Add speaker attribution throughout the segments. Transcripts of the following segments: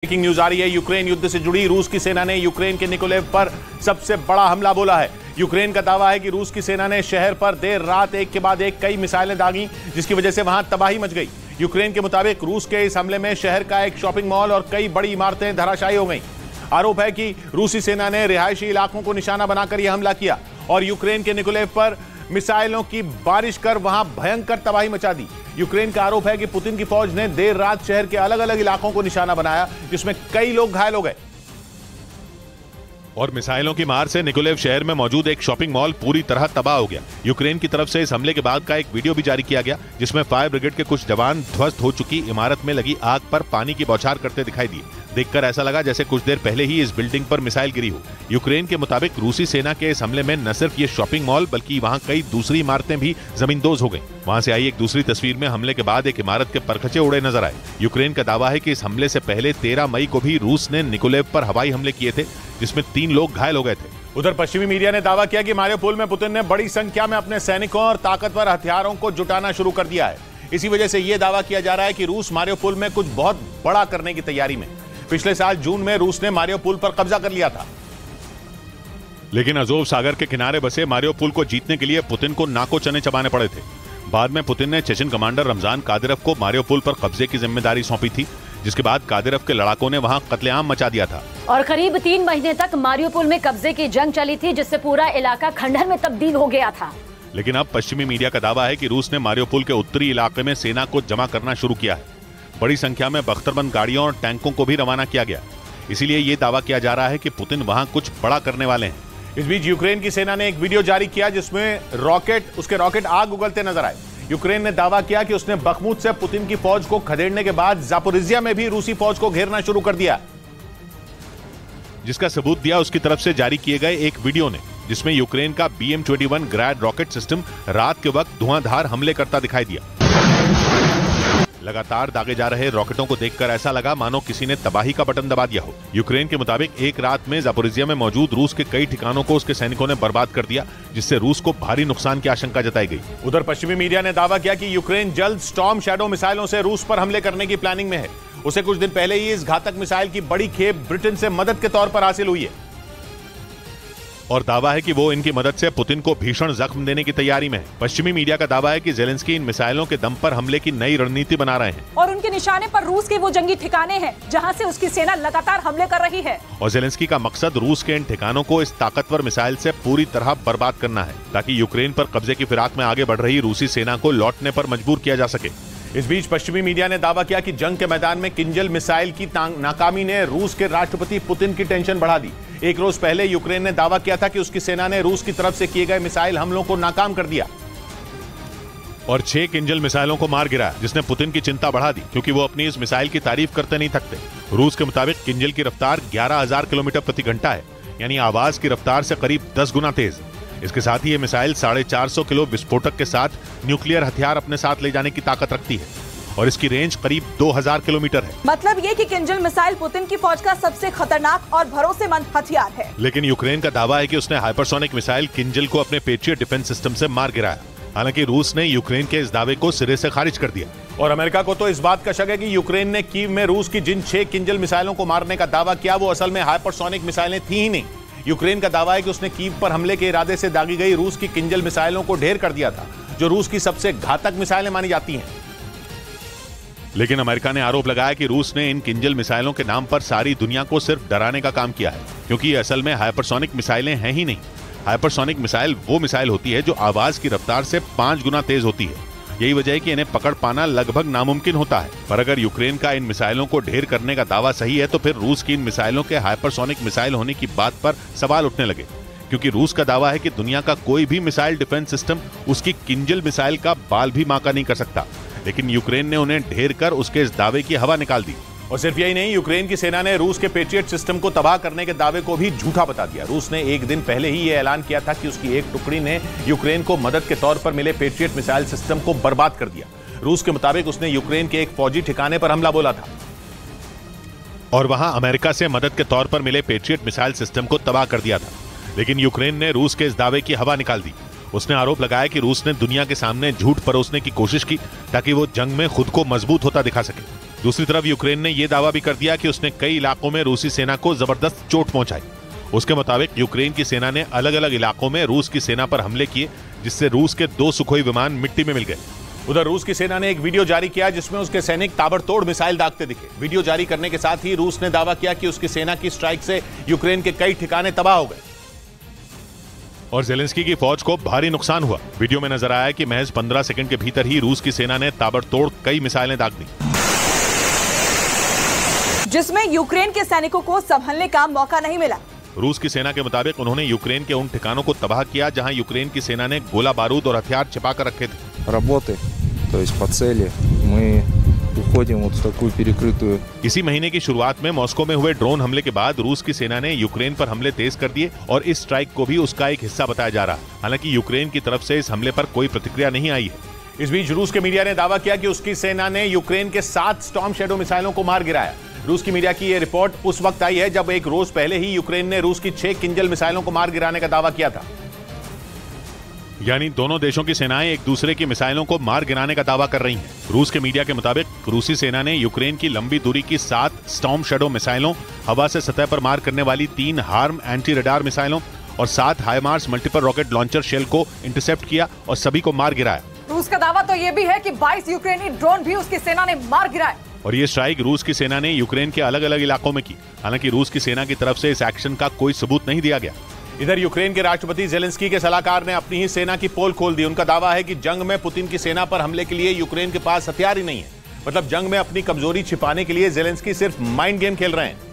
Speaker 1: Breaking news आ रही है। Ukraine युद्ध से जुड़ी रूस की सेना ने यूक्रेन के निकोलेव पर सबसे बड़ा हमला बोला है। यूक्रेन का दावा है कि रूस की सेना ने शहर पर देर रात एक के बाद एक कई मिसाइलें दागी, जिसकी वजह से वहां तबाही मच गई। यूक्रेन के मुताबिक रूस के इस हमले में शहर का एक शॉपिंग मॉल और कई बड़ी इमारतें धराशायी हो गई। आरोप है कि रूसी सेना ने रिहायशी इलाकों को निशाना बनाकर यह हमला किया और यूक्रेन के निकोलेव पर मिसाइलों की बारिश कर वहां भयंकर तबाही मचा दी। यूक्रेन का आरोप है कि पुतिन की फौज ने देर रात शहर के अलग अलग इलाकों को निशाना बनाया, जिसमें कई लोग घायल हो गए।
Speaker 2: और मिसाइलों की मार से निकोलेव शहर में मौजूद एक शॉपिंग मॉल पूरी तरह तबाह हो गया। यूक्रेन की तरफ से इस हमले के बाद का एक वीडियो भी जारी किया गया, जिसमें फायर ब्रिगेड के कुछ जवान ध्वस्त हो चुकी इमारत में लगी आग पर पानी की बौछार करते दिखाई दिए। देखकर ऐसा लगा जैसे कुछ देर पहले ही इस बिल्डिंग पर मिसाइल गिरी हो। यूक्रेन के मुताबिक रूसी सेना के इस हमले में न सिर्फ ये शॉपिंग मॉल बल्कि वहां कई दूसरी इमारतें भी जमींदोज हो गईं। वहां से आई एक दूसरी तस्वीर में हमले के बाद एक इमारत के परखचे उड़े नजर आए। यूक्रेन का दावा है कि इस हमले से पहले 13 मई को भी रूस ने निकोलेव पर हवाई हमले किए थे, जिसमें 3 लोग घायल हो गए थे।
Speaker 1: उधर पश्चिमी मीडिया ने दावा किया कि मारियोपोल में पुतिन ने बड़ी संख्या में अपने सैनिकों और ताकतवर हथियारों को जुटाना शुरू कर दिया है। इसी वजह से यह दावा किया जा रहा है कि रूस मारियोपोल में कुछ बहुत बड़ा करने की तैयारी में। पिछले साल जून में रूस ने मारियोपोल पर कब्जा कर लिया था,
Speaker 2: लेकिन अजोव सागर के किनारे बसे मारियोपोल को जीतने के लिए पुतिन को नाको चने चबाने पड़े थे। बाद में पुतिन ने चेचन कमांडर रमजान कादिरोव को मारियोपोल पर कब्जे की जिम्मेदारी सौंपी थी, जिसके बाद कादिरोव के लड़ाकों ने वहां कत्लेआम मचा दिया था
Speaker 3: और करीब 3 महीने तक मारियोपोल में कब्जे की जंग चली थी, जिससे पूरा इलाका खंडहर में तब्दील हो गया था।
Speaker 2: लेकिन अब पश्चिमी मीडिया का दावा है कि रूस ने मारियोपोल के उत्तरी इलाके में सेना को जमा करना शुरू किया है। बड़ी संख्या में बख्तरबंद गाड़ियों और टैंकों को भी रवाना किया गया। इसीलिए ये दावा किया जा रहा है कि पुतिन वहां कुछ बड़ा करने वाले हैं।
Speaker 1: इस बीच यूक्रेन की सेना ने एक वीडियो जारी किया, जिसमें रॉकेट आग उगलते नजर आए। यूक्रेन ने दावा किया कि उसने बखमुत से पुतिन की फौज को खदेड़ने के बाद जापोरिजिया में भी रूसी फौज को घेरना शुरू कर दिया,
Speaker 2: जिसका सबूत दिया उसकी तरफ से जारी किए गए एक वीडियो ने, जिसमें यूक्रेन का BM-21 ग्रैड रॉकेट सिस्टम रात के वक्त धुआंधार हमले करता दिखाई दिया। लगातार दागे जा रहे रॉकेटों को देखकर ऐसा लगा मानो किसी ने तबाही का बटन दबा दिया हो। यूक्रेन के मुताबिक एक रात में जापोरिजिया में मौजूद रूस के कई ठिकानों को उसके सैनिकों ने बर्बाद कर दिया, जिससे रूस को भारी नुकसान की आशंका जताई गई।
Speaker 1: उधर पश्चिमी मीडिया ने दावा किया कि यूक्रेन जल्द स्टॉर्म शैडो मिसाइलों से रूस पर हमले करने की प्लानिंग में है। उसे कुछ दिन पहले ही इस घातक मिसाइल की बड़ी खेप ब्रिटेन से मदद के तौर पर हासिल हुई है
Speaker 2: और दावा है कि वो इनकी मदद से पुतिन को भीषण जख्म देने की तैयारी में है। पश्चिमी मीडिया का दावा है कि जेलेंस्की इन मिसाइलों के दम पर हमले की नई रणनीति बना रहे हैं
Speaker 4: और उनके निशाने पर रूस के वो जंगी ठिकाने हैं जहां से उसकी सेना लगातार हमले कर रही है।
Speaker 2: और जेलेंस्की का मकसद रूस के इन ठिकानों को इस ताकतवर मिसाइल से पूरी तरह बर्बाद करना है, ताकि यूक्रेन पर कब्जे की फिराक में आगे बढ़ रही रूसी सेना को लौटने पर मजबूर किया जा सके।
Speaker 1: इस बीच पश्चिमी मीडिया ने दावा किया कि जंग के मैदान में किंजल मिसाइल की नाकामी ने रूस के राष्ट्रपति पुतिन की टेंशन बढ़ा दी। एक रोज पहले यूक्रेन ने दावा किया था कि उसकी सेना ने रूस की तरफ से किए गए मिसाइल हमलों को नाकाम कर दिया
Speaker 2: और 6 किंजल मिसाइलों को मार गिराया, जिसने पुतिन की चिंता बढ़ा दी, क्योंकि वो अपनी इस मिसाइल की तारीफ करते नहीं थकते। रूस के मुताबिक किंजल की रफ्तार 11,000 किलोमीटर प्रति घंटा है, यानी आवाज की रफ्तार से करीब 10 गुना तेज। इसके साथ ही ये मिसाइल 450 किलो विस्फोटक के साथ न्यूक्लियर हथियार अपने साथ ले जाने की ताकत रखती है और इसकी रेंज करीब 2000 किलोमीटर है।
Speaker 4: मतलब ये कि किंजल मिसाइल पुतिन की फौज का सबसे खतरनाक और भरोसेमंद हथियार है।
Speaker 2: लेकिन यूक्रेन का दावा है कि उसने हाइपरसोनिक मिसाइल किंजल को अपने पेट्रियट डिफेंस सिस्टम से मार गिराया। हालांकि रूस ने यूक्रेन के इस दावे को सिरे से खारिज कर दिया।
Speaker 1: और अमेरिका को तो इस बात का शक है कि यूक्रेन ने कीव में रूस की जिन 6 किंजल मिसाइलों को मारने का दावा किया, वो असल में हाइपरसोनिक मिसाइलें थी ही नहीं। यूक्रेन का दावा है कि उसने कीव पर हमले के इरादे से दागी गई रूस की किंजल मिसाइलों को ढेर कर दिया था, जो रूस की सबसे घातक मिसाइलें मानी जाती हैं।
Speaker 2: लेकिन अमेरिका ने आरोप लगाया कि रूस ने इन किंजल मिसाइलों के नाम पर सारी दुनिया को सिर्फ डराने का काम किया है, क्योंकि ये असल में हाइपरसोनिक मिसाइलें हैं ही नहीं। हाइपरसोनिक मिसाइल वो मिसाइल होती है जो आवाज की रफ्तार से 5 गुना तेज होती है। यही वजह है कि इन्हें पकड़ पाना लगभग नामुमकिन होता है। पर अगर यूक्रेन का इन मिसाइलों को ढेर करने का दावा सही है, तो फिर रूस की इन मिसाइलों के हाइपरसोनिक मिसाइल होने की बात पर सवाल उठने लगे, क्योंकि रूस का दावा है कि दुनिया का कोई भी मिसाइल डिफेंस सिस्टम उसकी किंजल मिसाइल का बाल भी माका नहीं कर सकता। लेकिन यूक्रेन ने उन्हें ढेर कर उसके इस दावे की हवा निकाल दी।
Speaker 1: और सिर्फ यही नहीं, यूक्रेन की सेना ने रूस के पेट्रियट सिस्टम को तबाह करने के दावे को भी झूठा बता दिया। रूस ने एक दिन पहले ही यह ऐलान किया था कि उसकी एक टुकड़ी ने यूक्रेन को मदद के तौर पर मिले पेट्रियट मिसाइल सिस्टम को बर्बाद कर दिया। रूस के मुताबिक उसने यूक्रेन के एक फौजी ठिकाने पर हमला बोला था
Speaker 2: और वहां अमेरिका से मदद के तौर पर मिले पेट्रियट मिसाइल सिस्टम को तबाह कर दिया था। लेकिन यूक्रेन ने रूस के इस दावे की हवा निकाल दी। उसने आरोप लगाया कि रूस ने दुनिया के सामने झूठ परोसने की कोशिश की, ताकि वो जंग में खुद को मजबूत होता दिखा सके। दूसरी तरफ यूक्रेन ने यह दावा भी कर दिया कि उसने कई इलाकों में रूसी सेना को जबरदस्त चोट पहुंचाई। उसके मुताबिक यूक्रेन की सेना ने अलग अलग इलाकों में रूस की सेना पर हमले किए, जिससे रूस के 2 सुखोई विमान मिट्टी में मिल गए।
Speaker 1: उधर रूस की सेना ने एक वीडियो जारी किया जिसमें उसके सैनिक ताबड़तोड़ मिसाइल दागते दिखे। वीडियो जारी करने के साथ ही रूस ने दावा किया कि उसकी सेना की स्ट्राइक से यूक्रेन के कई ठिकाने तबाह हो गए
Speaker 2: और ज़ेलेंस्की की फौज को भारी नुकसान हुआ। वीडियो में नजर आया कि महज 15 सेकंड के भीतर ही रूस की सेना ने ताबड़तोड़ कई मिसाइलें दाग दी,
Speaker 4: जिसमें यूक्रेन के सैनिकों को संभलने का मौका नहीं मिला।
Speaker 2: रूस की सेना के मुताबिक उन्होंने यूक्रेन के उन ठिकानों को तबाह किया जहां यूक्रेन की सेना ने गोला बारूद और हथियार छिपा कर रखे थे।
Speaker 5: Работы, то есть по цели, мы уходим вот в такую перекрытую.
Speaker 2: इसी महीने की शुरुआत में मॉस्को में हुए ड्रोन हमले के बाद रूस की सेना ने यूक्रेन पर हमले तेज कर दिए और इस स्ट्राइक को भी उसका एक हिस्सा बताया जा रहा है। हालांकि यूक्रेन की तरफ से इस हमले पर कोई प्रतिक्रिया नहीं आई है।
Speaker 1: इस बीच रूस के मीडिया ने दावा किया कि उसकी सेना ने यूक्रेन के 7 स्टॉर्म शैडो मिसाइलों को मार गिराया। रूस की मीडिया की यह रिपोर्ट उस वक्त आई है जब एक रोज पहले ही यूक्रेन ने रूस की 6 किंजल मिसाइलों को मार गिराने का दावा किया था।
Speaker 2: यानी दोनों देशों की सेनाएं एक दूसरे की मिसाइलों को मार गिराने का दावा कर रही हैं। रूस के मीडिया के मुताबिक रूसी सेना ने यूक्रेन की लंबी दूरी की 7 स्टॉर्म शैडो मिसाइलों, हवा से सतह पर मार करने वाली 3 हार्म एंटी रडार मिसाइलों और 7 हाइमार्स मल्टीपल रॉकेट लॉन्चर शेल को इंटरसेप्ट किया और सभी को मार गिराया।
Speaker 4: रूस का दावा तो ये भी है कि 22 यूक्रेनी ड्रोन भी उसकी सेना ने मार गिराए
Speaker 2: और ये स्ट्राइक रूस की सेना ने यूक्रेन के अलग अलग इलाकों में की। हालांकि रूस की सेना की तरफ से इस एक्शन का कोई सबूत नहीं दिया गया।
Speaker 1: इधर यूक्रेन के राष्ट्रपति ज़ेलेंस्की के सलाहकार ने अपनी ही सेना की पोल खोल दी। उनका दावा है कि जंग में पुतिन की सेना पर हमले के लिए यूक्रेन के पास हथियार ही नहीं है। मतलब जंग में अपनी कमजोरी छिपाने के लिए ज़ेलेंस्की सिर्फ माइंड गेम खेल रहे हैं।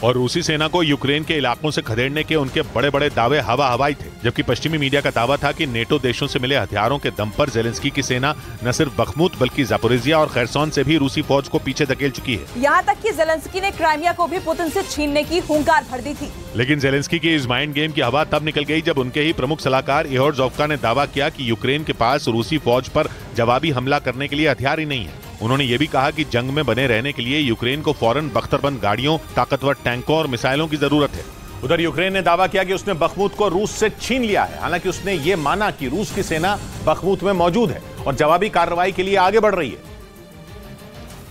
Speaker 2: और रूसी सेना को यूक्रेन के इलाकों से खदेड़ने के उनके बड़े बड़े दावे हवा हवाई थे, जबकि पश्चिमी मीडिया का दावा था कि नेटो देशों से मिले हथियारों के दम पर ज़ेलेंस्की की सेना न सिर्फ बखमुत बल्कि ज़ापोरिजिया और खैरसोन से भी रूसी फौज को पीछे धकेल चुकी है।
Speaker 4: यहाँ तक कि ज़ेलेंस्की ने क्राइमिया को भी पुतिन से छीनने की हुंकार भर दी थी।
Speaker 2: लेकिन ज़ेलेंस्की की इस माइंड गेम की हवा तब निकल गई जब उनके ही प्रमुख सलाहकार इहोर ज़ोवका ने दावा किया कि यूक्रेन के पास रूसी फौज पर जवाबी हमला करने के लिए हथियार ही नहीं है। उन्होंने ये भी कहा कि जंग में बने रहने के लिए यूक्रेन को फौरन बख्तरबंद गाड़ियों, ताकतवर टैंकों और मिसाइलों की जरूरत है।
Speaker 1: उधर यूक्रेन ने दावा किया कि उसने बखमुत को रूस से छीन लिया है। हालांकि उसने ये माना कि रूस की सेना बखमुत में मौजूद है और जवाबी कार्रवाई के लिए आगे बढ़ रही है,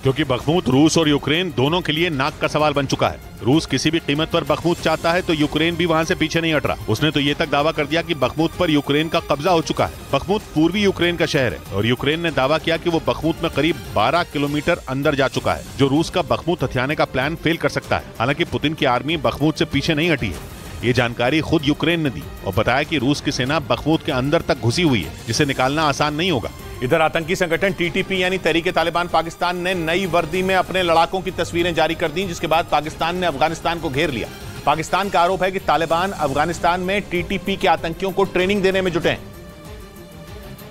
Speaker 2: क्योंकि बखमुत रूस और यूक्रेन दोनों के लिए नाक का सवाल बन चुका है। रूस किसी भी कीमत पर बखमुत चाहता है तो यूक्रेन भी वहां से पीछे नहीं हट रहा। उसने तो ये तक दावा कर दिया कि बखमुत पर यूक्रेन का कब्जा हो चुका है। बखमुत पूर्वी यूक्रेन का शहर है और यूक्रेन ने दावा किया कि वो बखमुत में करीब 12 किलोमीटर अंदर जा चुका है, जो रूस का बखमुत हथियाने का प्लान फेल कर सकता है। हालांकि पुतिन की आर्मी बखमुत से पीछे नहीं हटी है। ये जानकारी खुद यूक्रेन ने दी और बताया कि रूस की सेना बखमुत के अंदर तक घुसी हुई है, जिसे निकालना आसान नहीं होगा।
Speaker 1: इधर आतंकी संगठन टीटीपी यानी तहरीक-ए-तालिबान पाकिस्तान ने नई वर्दी में अपने लड़ाकों की तस्वीरें जारी कर दी, जिसके बाद पाकिस्तान ने अफगानिस्तान को घेर लिया। पाकिस्तान का आरोप है कि तालिबान अफगानिस्तान में टीटीपी के आतंकियों को ट्रेनिंग देने में जुटे हैं,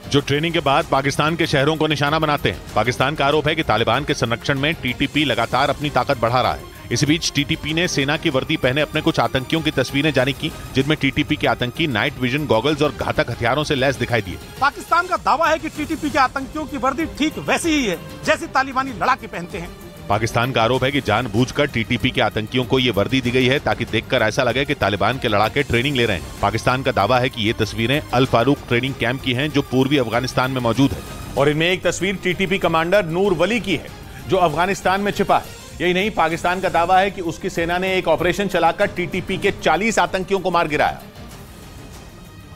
Speaker 2: जो ट्रेनिंग के बाद पाकिस्तान के शहरों को निशाना बनाते हैं। पाकिस्तान का आरोप है कि तालिबान के संरक्षण में टीटीपी लगातार अपनी ताकत बढ़ा रहा है। इस बीच टीटीपी ने सेना की वर्दी पहने अपने कुछ आतंकियों की तस्वीरें जारी की, जिनमें टीटीपी के आतंकी नाइट विजन गॉगल्स और घातक हथियारों से लैस दिखाई दिए।
Speaker 6: पाकिस्तान का दावा है कि टीटीपी के आतंकियों की वर्दी ठीक वैसी ही है जैसी तालिबानी लड़ाके पहनते हैं।
Speaker 2: पाकिस्तान का आरोप है कि जानबूझकर टीटीपी के आतंकियों को ये वर्दी दी गई है ताकि देखकर ऐसा लगे कि तालिबान के लड़ाके ट्रेनिंग ले रहे हैं। पाकिस्तान का दावा है कि ये तस्वीरें अल फारूक ट्रेनिंग कैंप की हैं, जो पूर्वी अफगानिस्तान में मौजूद है।
Speaker 1: और इनमें एक तस्वीर टीटीपी कमांडर नूर वली की है, जो अफगानिस्तान में छिपा है। यही नहीं, पाकिस्तान का दावा है कि उसकी सेना ने एक ऑपरेशन चलाकर टीटीपी के 40 आतंकियों को मार गिराया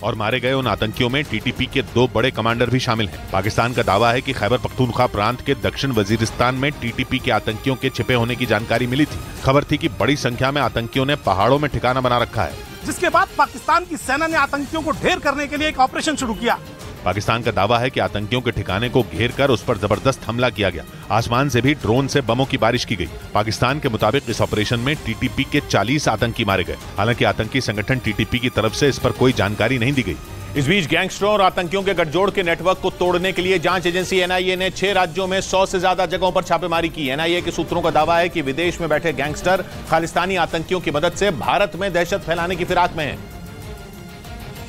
Speaker 2: और मारे गए उन आतंकियों में टीटीपी के 2 बड़े कमांडर भी शामिल हैं। पाकिस्तान का दावा है कि खैबर पख्तूनख्वा प्रांत के दक्षिण वजीरिस्तान में टीटीपी के आतंकियों के छिपे होने की जानकारी मिली थी। खबर थी कि बड़ी संख्या में आतंकियों ने पहाड़ों में ठिकाना बना रखा है,
Speaker 6: जिसके बाद पाकिस्तान की सेना ने आतंकियों को ढेर करने के लिए एक ऑपरेशन शुरू किया।
Speaker 2: पाकिस्तान का दावा है कि आतंकियों के ठिकाने को घेर कर उस पर जबरदस्त हमला किया गया। आसमान से भी ड्रोन से बमों की बारिश की गई। पाकिस्तान के मुताबिक इस ऑपरेशन में टीटीपी के 40 आतंकी मारे गए। हालांकि आतंकी संगठन टीटीपी की तरफ से इस पर कोई जानकारी नहीं दी गई।
Speaker 1: इस बीच गैंगस्टरों और आतंकियों के गठजोड़ के नेटवर्क को तोड़ने के लिए जांच एजेंसी एनआईए ने 6 राज्यों में 100 से ज्यादा जगहों पर छापेमारी की। एनआईए के सूत्रों का दावा है कि विदेश में बैठे गैंगस्टर खालिस्तानी आतंकियों की मदद से भारत में दहशत फैलाने की फिराक में हैं,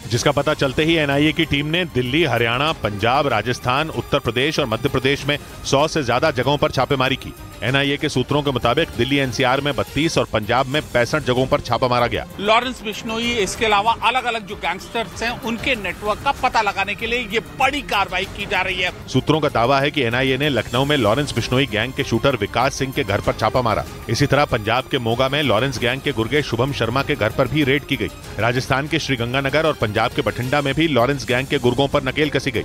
Speaker 2: जिसका पता चलते ही एनआईए की टीम ने दिल्ली, हरियाणा, पंजाब, राजस्थान, उत्तर प्रदेश और मध्य प्रदेश में 100 से ज्यादा जगहों पर छापेमारी की। एनआईए के सूत्रों के मुताबिक दिल्ली एनसीआर में 32 और पंजाब में 65 जगहों पर छापा मारा गया।
Speaker 7: लॉरेंस बिश्नोई इसके अलावा अलग अलग जो गैंगस्टर्स हैं उनके नेटवर्क का पता लगाने के लिए ये बड़ी कार्रवाई की जा रही है।
Speaker 2: सूत्रों का दावा है कि एनआईए ने लखनऊ में लॉरेंस बिश्नोई गैंग के शूटर विकास सिंह के घर पर छापा मारा। इसी तरह पंजाब के मोगा में लॉरेंस गैंग के गुर्गे शुभम शर्मा के घर पर भी रेड की गई। राजस्थान के श्रीगंगानगर और पंजाब के बठिंडा में भी लॉरेंस गैंग के गुर्गों पर नकेल कसी गई।